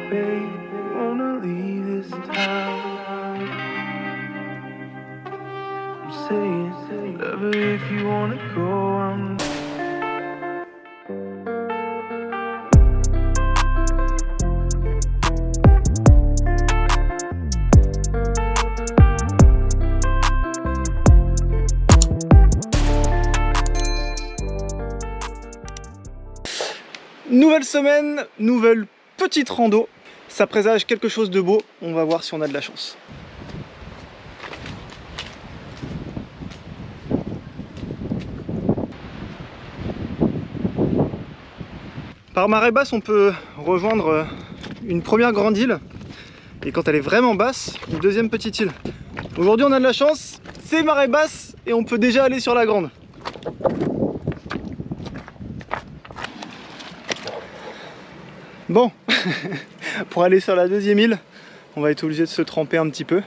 babe, wanna leave this town. I'm saying, love her if you wanna go. I'm Nouvelle semaine, nouvelle petite rando. Ça présage quelque chose de beau. On va voir si on a de la chance. Par marée basse, on peut rejoindre une première grande île. Et quand elle est vraiment basse, une deuxième petite île. Aujourd'hui, on a de la chance. C'est marée basse et on peut déjà aller sur la grande. Bon, pour aller sur la deuxième île, on va être obligé de se tremper un petit peu.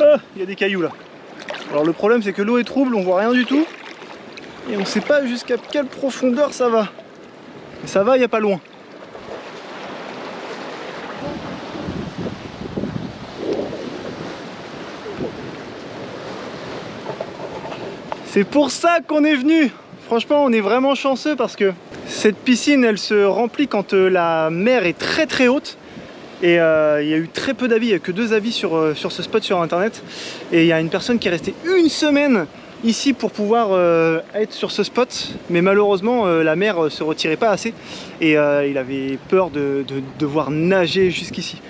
Ah, il y a des cailloux là. Alors le problème c'est que l'eau est trouble, on voit rien du tout. Et on sait pas jusqu'à quelle profondeur ça va. Mais ça va, il n'y a pas loin. C'est pour ça qu'on est venu. Franchement, on est vraiment chanceux parce que cette piscine, elle se remplit quand la mer est très très haute. Et il y a eu très peu d'avis, il n'y a que 2 avis sur ce spot sur internet. Et il y a une personne qui est restée une semaine ici pour pouvoir être sur ce spot. Mais malheureusement, la mer se retirait pas assez. Et il avait peur de devoir nager jusqu'ici.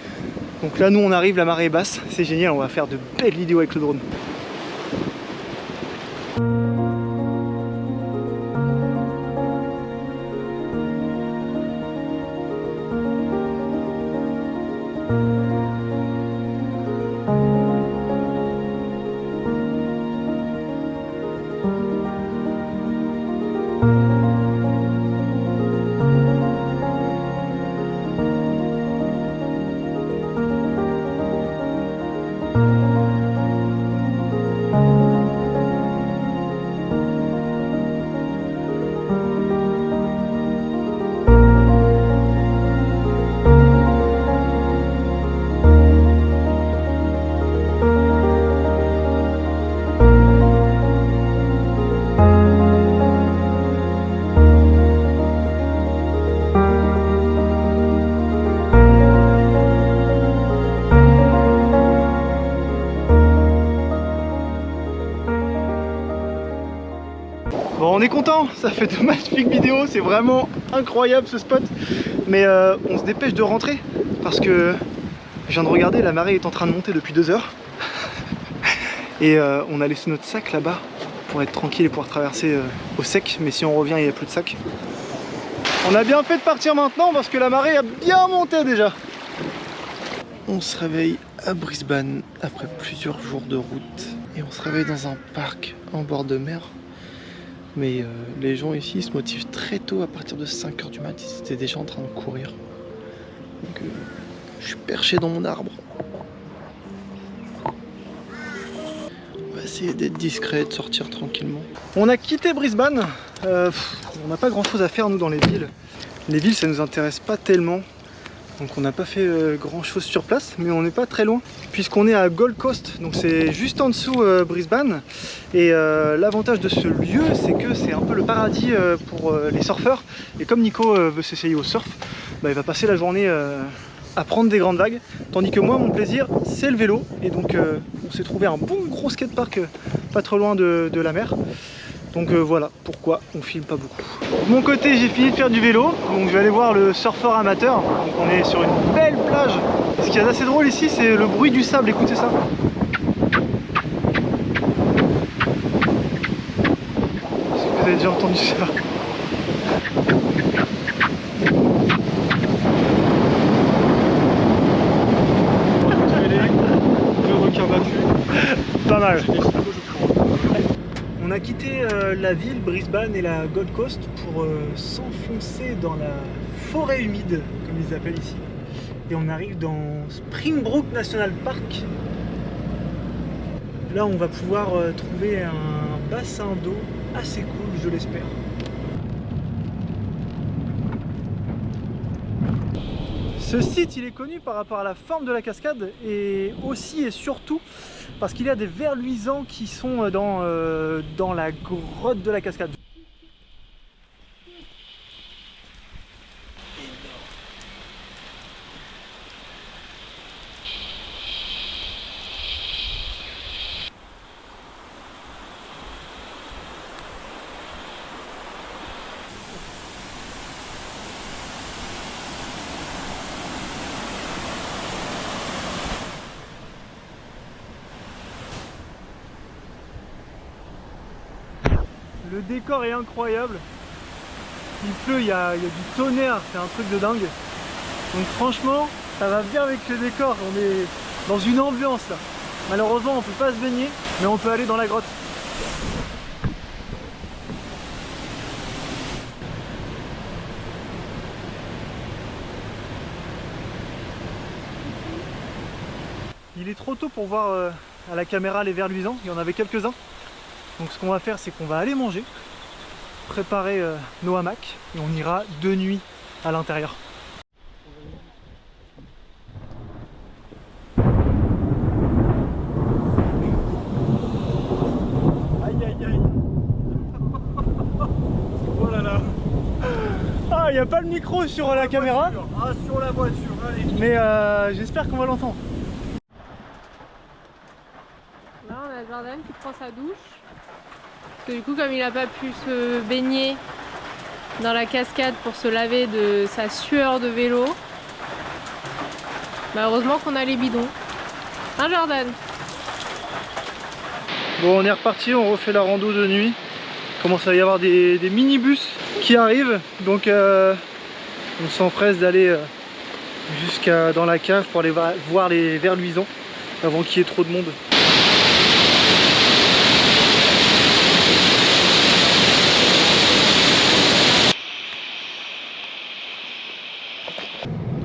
Donc là, nous, on arrive, la marée est basse. C'est génial, on va faire de belles vidéos avec le drone. Bon, on est content, ça fait de magnifiques vidéos, c'est vraiment incroyable ce spot. Mais on se dépêche de rentrer parce que je viens de regarder, la marée est en train de monter depuis 2 heures. Et on a laissé notre sac là-bas pour être tranquille et pouvoir traverser au sec. Mais si on revient, il n'y a plus de sac. On a bien fait de partir maintenant parce que la marée a bien monté déjà. On se réveille à Brisbane après plusieurs jours de route. Et on se réveille dans un parc en bord de mer. Mais les gens ici se motivent très tôt, à partir de 5 h du mat, ils étaient déjà en train de courir. Donc je suis perché dans mon arbre. On va essayer d'être discret, de sortir tranquillement. On a quitté Brisbane. On n'a pas grand chose à faire nous dans les villes. Les villes ça nous intéresse pas tellement. Donc on n'a pas fait grand chose sur place, mais on n'est pas très loin puisqu'on est à Gold Coast, donc c'est juste en dessous Brisbane. Et l'avantage de ce lieu, c'est que c'est un peu le paradis pour les surfeurs. Et comme Nico veut s'essayer au surf, bah, il va passer la journée à prendre des grandes vagues. Tandis que moi, mon plaisir, c'est le vélo. Et donc on s'est trouvé un bon gros skatepark pas trop loin de la mer. Donc voilà pourquoi on filme pas beaucoup. De mon côté, j'ai fini de faire du vélo, donc je vais aller voir le surfeur amateur. Donc on est sur une belle plage. Ce qui est assez drôle ici, c'est le bruit du sable, écoutez ça. Est-ce que vous avez déjà entendu ça? Pas mal. On a quitté la ville, Brisbane et la Gold Coast pour s'enfoncer dans la forêt humide, comme ils appellent ici. Et on arrive dans Springbrook National Park. Là, on va pouvoir trouver un bassin d'eau assez cool, je l'espère. Ce site il est connu par rapport à la forme de la cascade et aussi et surtout parce qu'il y a des vers luisants qui sont dans la grotte de la cascade. Le décor est incroyable. Il pleut, il y a du tonnerre, c'est un truc de dingue. Donc franchement, ça va bien avec le décor. On est dans une ambiance là. Malheureusement, on peut pas se baigner, mais on peut aller dans la grotte. Il est trop tôt pour voir à la caméra les vers luisants. Il y en avait quelques-uns. Donc ce qu'on va faire, c'est qu'on va aller manger, préparer nos hamacs et on ira de nuit à l'intérieur. Aïe aïe aïe. Oh là là. Ah, il n'y a pas le micro sur la caméra. Ah, sur la voiture, allez. Mais j'espère qu'on va l'entendre. Là on a Jordan qui prend sa douche. Parce que du coup comme il n'a pas pu se baigner dans la cascade pour se laver de sa sueur de vélo, heureusement qu'on a les bidons. Hein Jordan? Bon, on est reparti, on refait la rando de nuit. Il commence à y avoir des minibus qui arrivent. Donc on s'empresse d'aller jusqu'à dans la cave pour aller voir les vers luisants avant qu'il y ait trop de monde.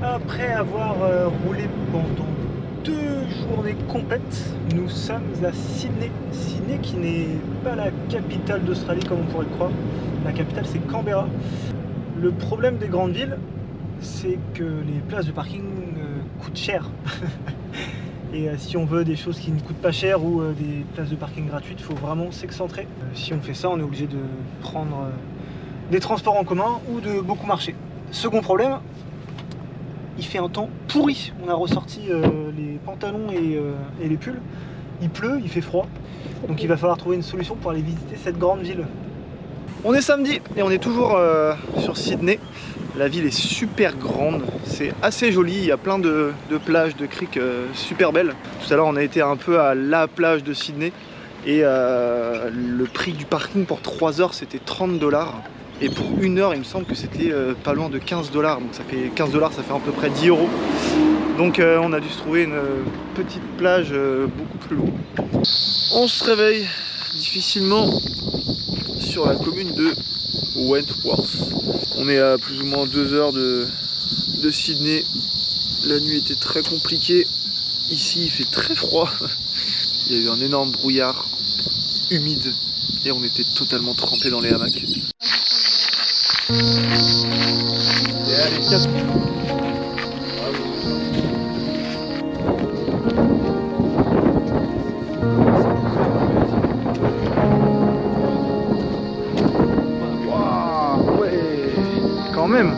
Après avoir roulé pendant 2 journées complètes, nous sommes à Sydney. Sydney qui n'est pas la capitale d'Australie comme on pourrait le croire. La capitale c'est Canberra. Le problème des grandes villes, c'est que les places de parking coûtent cher. Et si on veut des choses qui ne coûtent pas cher ou des places de parking gratuites, il faut vraiment s'excentrer. Si on fait ça, on est obligé de prendre des transports en commun ou de beaucoup marcher. Second problème, il fait un temps pourri. On a ressorti les pantalons et les pulls. Il pleut, il fait froid. Donc il va falloir trouver une solution pour aller visiter cette grande ville. On est samedi et on est toujours sur Sydney. La ville est super grande, c'est assez joli, il y a plein de plages, de criques super belles. Tout à l'heure on a été un peu à la plage de Sydney et le prix du parking pour 3 heures c'était 30 $. Et pour 1 heure, il me semble que c'était pas loin de 15 $. Donc ça fait 15 $, ça fait à peu près 10 €. Donc on a dû se trouver une petite plage beaucoup plus loin. On se réveille difficilement sur la commune de Wentworth. On est à plus ou moins 2 heures de Sydney. La nuit était très compliquée. Ici, il fait très froid. Il y a eu un énorme brouillard humide et on était totalement trempés dans les hamacs. Et allez, casse. Waouh, ouais, quand même.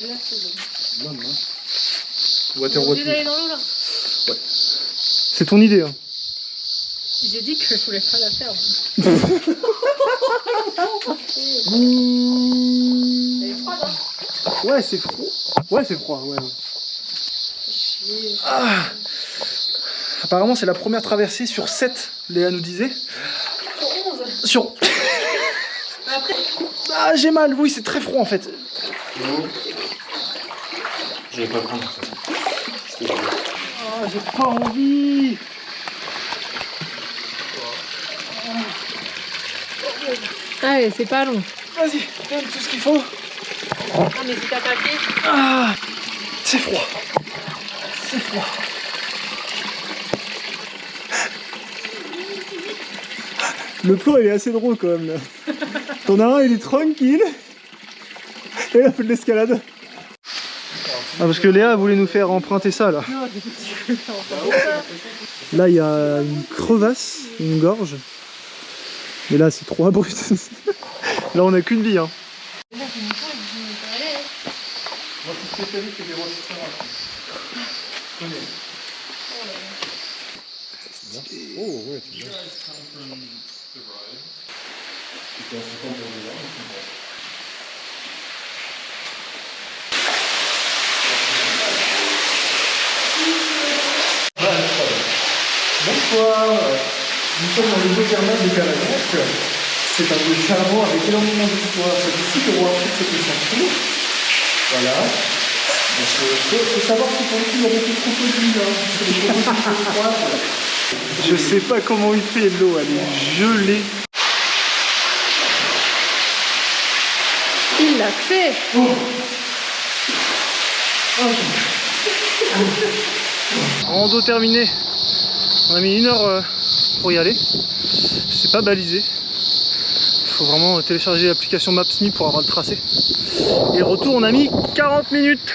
là, c'est bon. Non, non. On est Water obligé d'aller dans l'eau là. C'est ton idée, hein. J'ai dit que je voulais pas la faire. Elle est froide, hein? Ouais, c'est froid. Ouais, c'est froid, ouais. Ah. Apparemment, c'est la première traversée sur 7, Léa nous disait. Sur 11. Sur... Après... Ah, j'ai mal, oui, c'est très froid en fait. Je vais pas le prendre. Ah, j'ai pas envie. Allez, c'est pas long. Vas-y, donne tout ce qu'il faut. Non, mais si t'as pas pied. Ah, c'est froid. C'est froid. Le plan il est assez drôle quand même là. T'en as un, il est tranquille. Et là, fait de l'escalade. Ah, parce que Léa voulait nous faire emprunter ça là. Là, il y a une crevasse, une gorge. Mais là, c'est trop abrupt. Là, on a qu'une vie. Hein. Moi, je suis spécialiste des roches. Oh, ouais, tu vois. Bonsoir, nous sommes dans les eaux thermales de Calagnacq. C'est un lieu charmant avec énormément d'histoire. C'est ici que le roi Arthur s'était senti. Voilà. Il faut savoir que pour le coup, il y a beaucoup de crocodiles. Hein, parce que les crocodiles sont froides. Je sais pas comment il fait l'eau, elle est gelée. Il l'a fait. Rando terminé. On a mis 1 heure pour y aller. C'est pas balisé. Il faut vraiment télécharger l'application Maps.me pour avoir le tracé. Et le retour, on a mis 40 minutes.